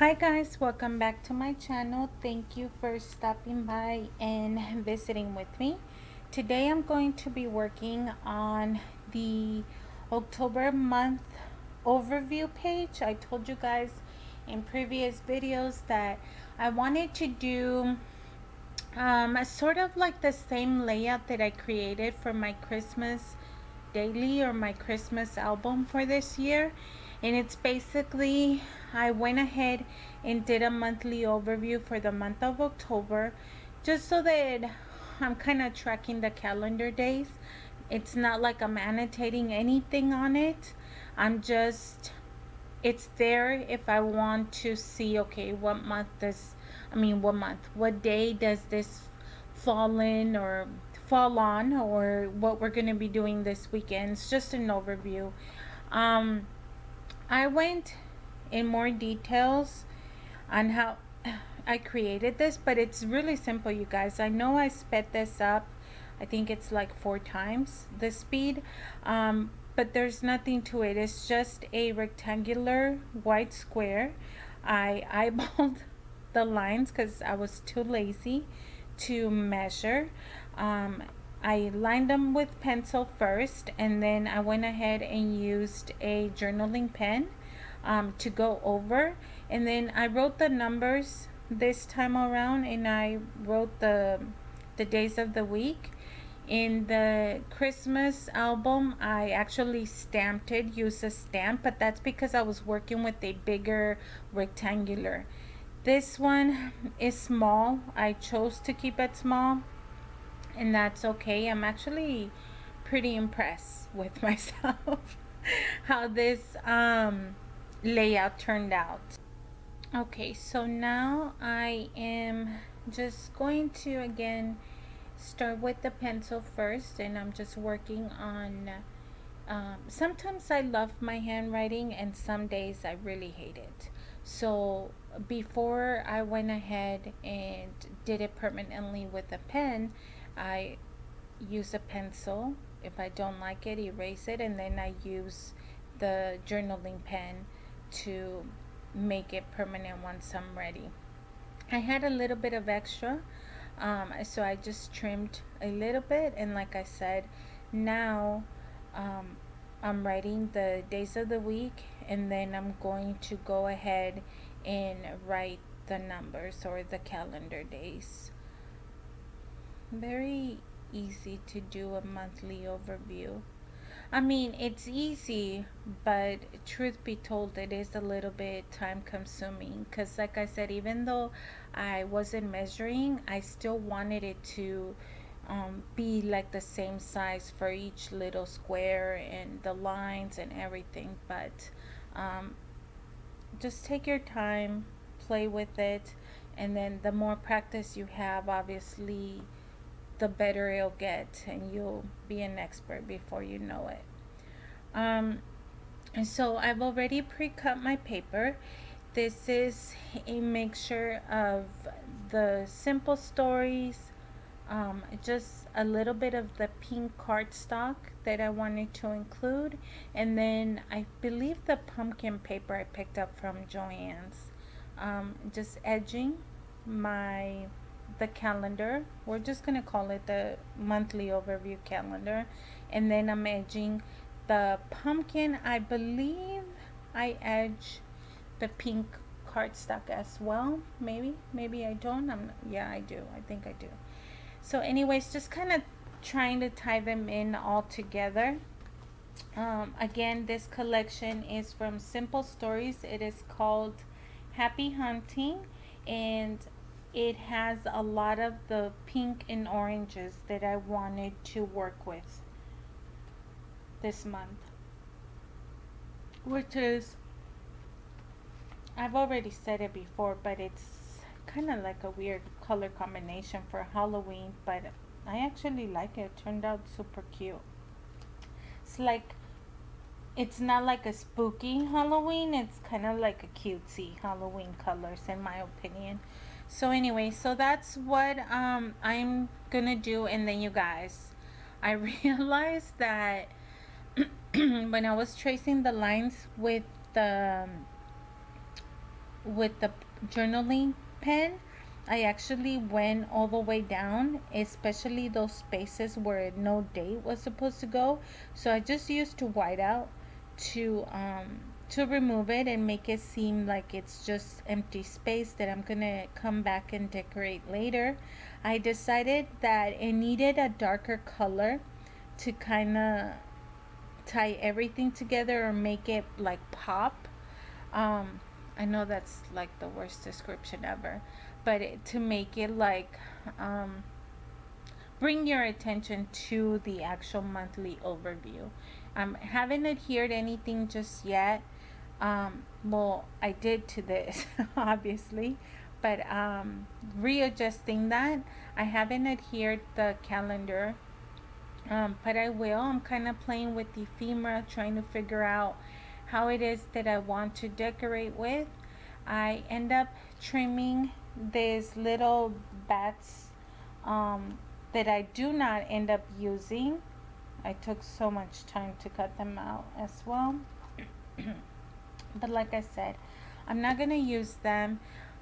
Hi guys, welcome back to my channel. Thank you for stopping by and visiting with me. Today I'm going to be working on the October month overview page. I told you guys in previous videos that I wanted to do sort of like the same layout that I created for my Christmas daily or my Christmas album for this year. And it's basically, I went ahead and did a monthly overview for the month of October just so that I'm kind of tracking the calendar days. It's not like I'm annotating anything on it. I'm just, it's there if I want to see, okay, what day does this fall in or fall on, or what we're going to be doing this weekend. It's just an overview. um I went in more details on how I created this, but it's really simple, you guys. I know I sped this up. I think it's like 4 times the speed, but there's nothing to it. It's just a rectangular white square. I eyeballed the lines because I was too lazy to measure. I lined them with pencil first, and then I went ahead and used a journaling pen to go over, and then I wrote the numbers this time around, and I wrote the days of the week. In the Christmas album, I actually stamped it, used a stamp, but that's because I was working with a bigger rectangular. This one is small. I chose to keep it small, and that's okay. I'm actually pretty impressed with myself how this layout turned out. Okay, so now I am just going to again start with the pencil first, and I'm just working on sometimes I love my handwriting and some days I really hate it. So before I went ahead and did it permanently with a pen, I use a pencil. If I don't like it, erase it, and then I use the journaling pen to make it permanent once I'm ready. I had a little bit of extra, so I just trimmed a little bit, and like I said, now um, I'm writing the days of the week, and then I'm going to go ahead and write the numbers or the calendar days. Very easy to do a monthly overview. I mean, it's easy, but truth be told, it is a little bit time consuming because, like I said, even though I wasn't measuring, I still wanted it to be like the same size for each little square and the lines and everything. But um, just take your time, play with it, and then the more practice you have, obviously, the better it'll get, and you'll be an expert before you know it. Um, and so I've already pre-cut my paper. This is a mixture of the simple stories, just a little bit of the pink cardstock that I wanted to include, and then I believe the pumpkin paper I picked up from Joann's. Just edging my the calendar. We're just gonna call it the monthly overview calendar, and then I'm edging the pumpkin. I believe I edge the pink cardstock as well. Maybe I don't. Yeah, I do. I think I do. So anyways, just kind of trying to tie them in all together. Again, this collection is from Simple Stories. It is called Happy Hunting, and it has a lot of the pink and oranges that I wanted to work with this month, which is, I've already said it before, but it's kind of like a weird color combination for Halloween, but I actually like it. It turned out super cute. It's like, it's not like a spooky Halloween, it's kind of like a cutesy Halloween colors in my opinion. So anyway, so that's what I'm gonna do. And then, you guys, I realized that when I was tracing the lines with the with the journaling pen, I actually went all the way down, especially those spaces where no date was supposed to go. So I just used to white out to remove it and make it seem like it's just empty space that I'm gonna come back and decorate later. I decided that it needed a darker color to kind of tie everything together or make it like pop. um I know that's like the worst description ever, but to make it like um bring your attention to the actual monthly overview. Haven't adhered anything just yet. Well, I did to this obviously, but readjusting that. I haven't adhered the calendar, but I will. I'm kind of playing with the ephemera, trying to figure out how it is that I want to decorate with. I end up trimming these little bats um, that I do not end up using. I took so much time to cut them out as well. But like I said, I'm not going to use them.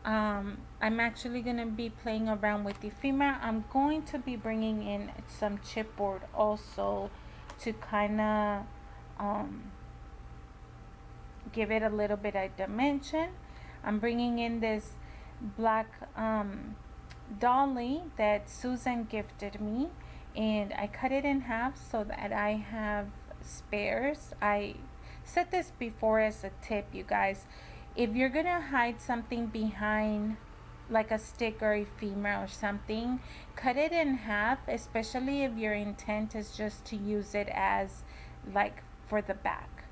I'm actually going to be playing around with the ephemera. I'm going to be bringing in some chipboard also to kind of give it a little bit of dimension. I'm bringing in this black dolly that Susan gifted me, and I cut it in half so that I have spares. I said this before as a tip, you guys. If you're gonna hide something behind like a stick or ephemera or something, cut it in half, especially if your intent is just to use it as like for the back.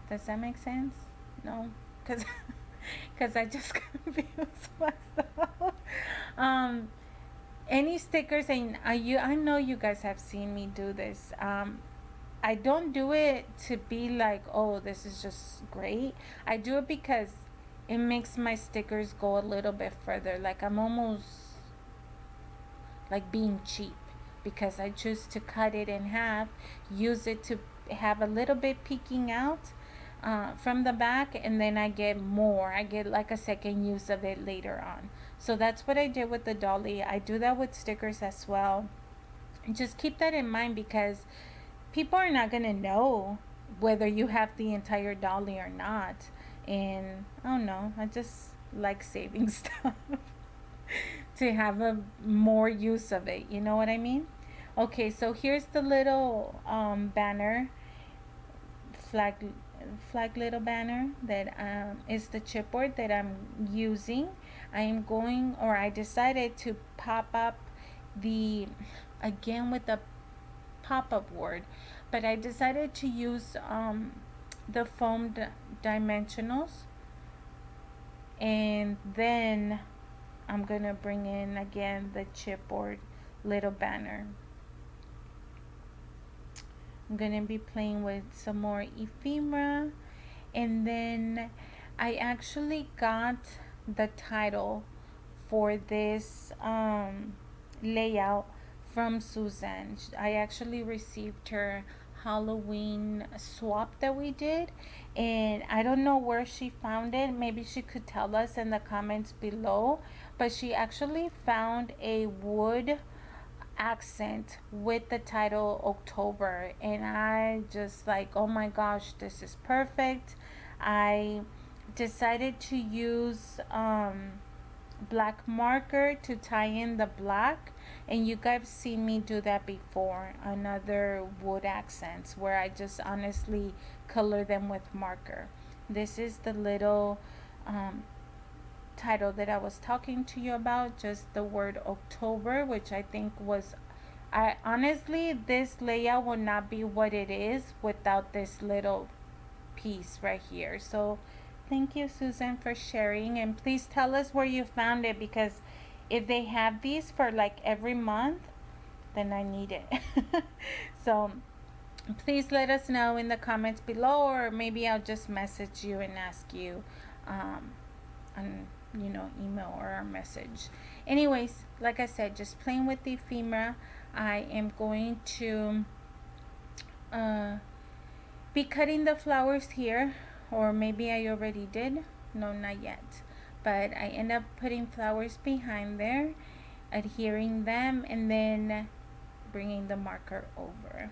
Does that make sense? No? Because I just confused myself. um any stickers, and I know you guys have seen me do this. I don't do it to be like, oh, this is just great. I do it because it makes my stickers go a little bit further. Like I'm almost like being cheap because I choose to cut it in half, use it to have a little bit peeking out from the back, and then I get more. I get like a second use of it later on. So that's what I did with the dolly. I do that with stickers as well. Just keep that in mind because people are not going to know whether you have the entire dolly or not. And I don't know, I just like saving stuff to have a more use of it. You know what I mean? Okay, so here's the little banner, flag little banner that is the chipboard that I'm using. I am going, or I decided to pop up the, again with the pop-up word, but I decided to use the foam dimensionals, and then I'm gonna bring in again the chipboard little banner. I'm gonna be playing with some more ephemera, and then I actually got the title for this layout from Suzanne. I actually received her Halloween swap that we did, and I don't know where she found it. Maybe she could tell us in the comments below, but she actually found a wood accent with the title October, and I just like, oh my gosh, this is perfect. I decided to use black marker to tie in the black, and you guys see me do that before on other wood accents where I just honestly color them with marker. This is the little title that I was talking to you about, just the word October, which I think was, I honestly, this layout would not be what it is without this little piece right here. So thank you, Susan, for sharing, and please tell us where you found it, because if they have these for like every month, then I need it. So please let us know in the comments below, or maybe I'll just message you and ask you on, you know, email or message. Anyways, like I said, just playing with the ephemera. I am going to be cutting the flowers here, or maybe I already did. No, not yet. but I end up putting flowers behind there, adhering them, and then bringing the marker over,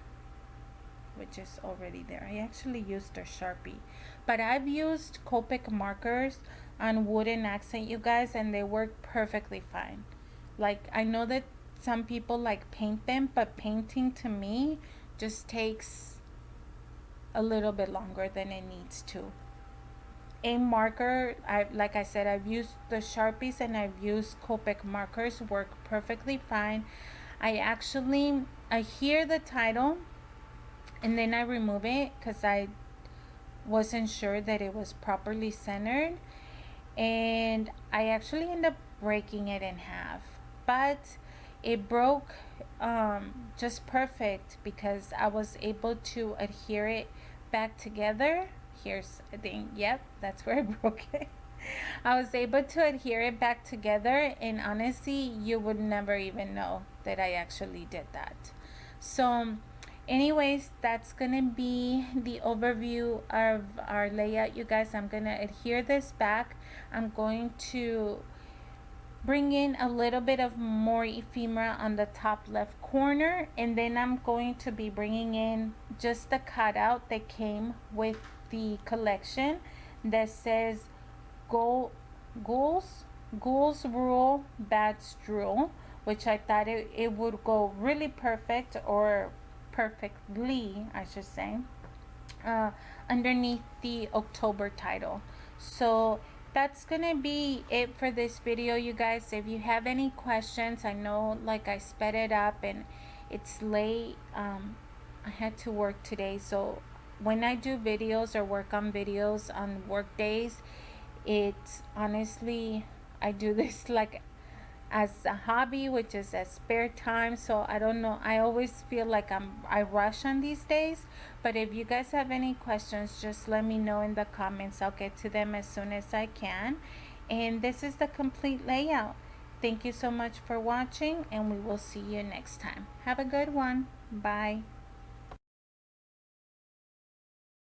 which is already there. I actually used a Sharpie, but I've used Copic markers on wooden accent, you guys, and they work perfectly fine. Like, I know that some people like paint them, but painting to me just takes a little bit longer than it needs to. A marker, like I said, I've used the Sharpies and I've used Copic markers, work perfectly fine. I actually adhere the title and then I remove it because I wasn't sure that it was properly centered, and I actually end up breaking it in half, but it broke just perfect because I was able to adhere it back together. Here's a thing. Yep, that's where I broke it. I was able to adhere it back together, and honestly, you would never even know that I actually did that. So anyways, that's gonna be the overview of our layout, you guys. I'm gonna adhere this back. I'm going to bring in a little bit of more ephemera on the top left corner, and then I'm going to be bringing in just the cutout that came with the collection that says ghouls rule, bats drool, which I thought it would go really perfect, or perfectly I should say, uh, underneath the October title. So that's gonna be it for this video, you guys. If you have any questions, I know like I sped it up and it's late. I had to work today, so when I do videos or work on videos on work days, it's honestly, I do this like as a hobby, which is a spare time. So I don't know, I always feel like I rush on these days. But if you guys have any questions, just let me know in the comments. I'll get to them as soon as I can. And this is the complete layout. Thank you so much for watching, and we will see you next time. Have a good one. Bye.